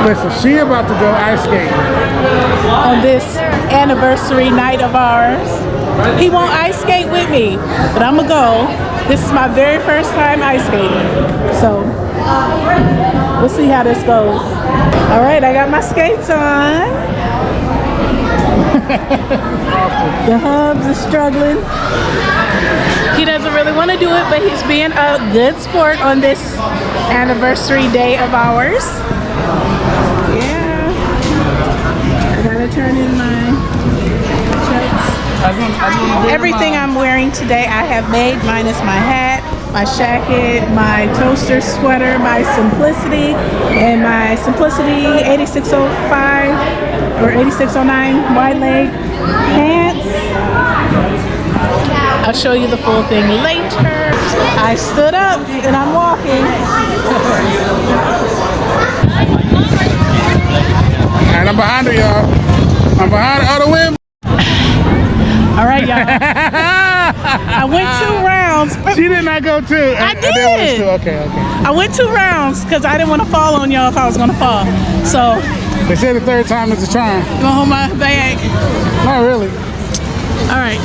Listen, she about to go ice skating on this anniversary night of ours. He won't ice skate with me, but I'm gonna go. This is my very first time ice skating, so we'll see how this goes. All right, I got my skates on. The hubs is struggling. He doesn't really want to do it, but he's being a good sport on this anniversary day of ours. Yeah, I gotta turn in my checks. Everything I'm wearing today I have made, minus my hat, my Shacket, my toaster sweater, my Simplicity, and my Simplicity 8605 or 8609 wide leg pants. I'll show you the full thing later. I stood up and I'm walking. And I'm behind her, y'all. I'm behind the other women. All right, y'all. I went 2 rounds. She did not go 2. I did. Okay. I went 2 rounds because I didn't want to fall on y'all if I was going to fall. So. They said the 3rd time is a charm. You want to hold my bag? Not really. All right.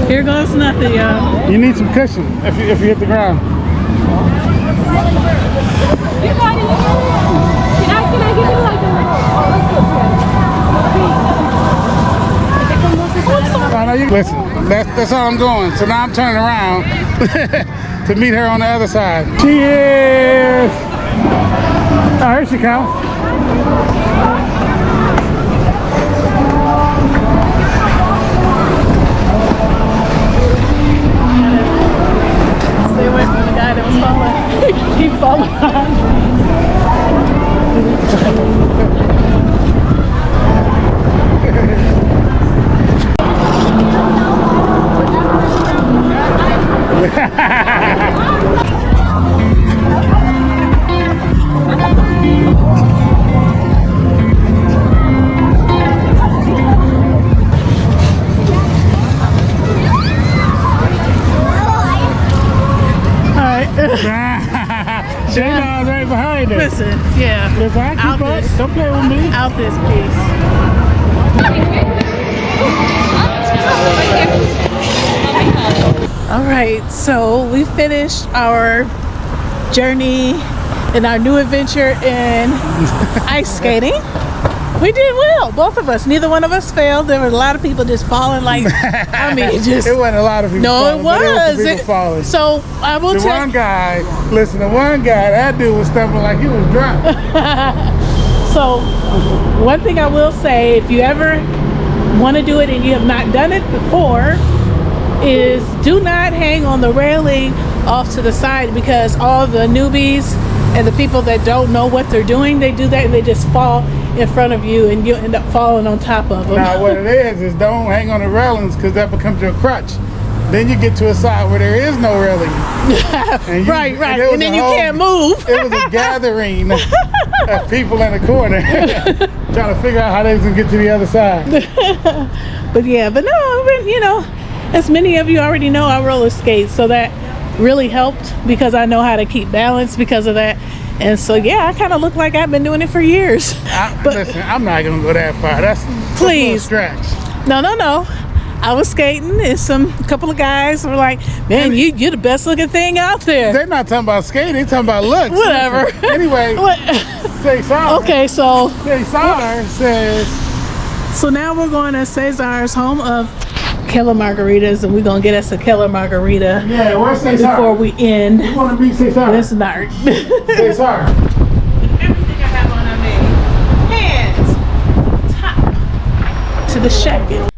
Here goes nothing, y'all. You need some cushion if you hit the ground. Listen, that's all I'm doing. So now I'm turning around to meet her on the other side. Cheers! Oh, here she comes. Stay away from the guy that was falling. Keep falling behind. Shayna's right behind us. Listen, yeah. Listen, I keep up. Don't play with me. Out this piece. All right, so we finished our journey in our new adventure in ice skating. We did well, both of us. Neither one of us failed. There were a lot of people just falling like, I mean, just. It wasn't a lot of people falling. No, it was. People falling. So I will tell you. One guy, listen, the one guy, that dude was stumbling like he was drunk. So one thing I will say, if you ever want to do it and you have not done it before, is do not hang on the railing off to the side, because all the newbies and the people that don't know what they're doing, they do that and they just fall in front of you and you end up falling on top of them. Now what it is don't hang on the railings, because that becomes your crutch. Then you get to a side where there is no railing. And right. And then you can't move. It was a gathering of people in the corner trying to figure out how they was going to get to the other side. But no, you know, as many of you already know, I roller skate, so that really helped because I know how to keep balance because of that. And so yeah, I kind of look like I've been doing it for years. But listen, I'm not gonna go that far. That's please a stretch. No. I was skating and a couple of guys were like, man, you're the best looking thing out there. They're not talking about skating, they're talking about looks. Whatever. Anyway, Cesar. Okay, so Cesar says. So now we're going to Cesar's, home of Killer Margaritas, and we're gonna get us a Killer Margarita. Yeah, where's Cesar? Before we end. You want to meet Cesar? This is not. Cesar. Everything I have on, I made. Hands. Top. To the Shacket.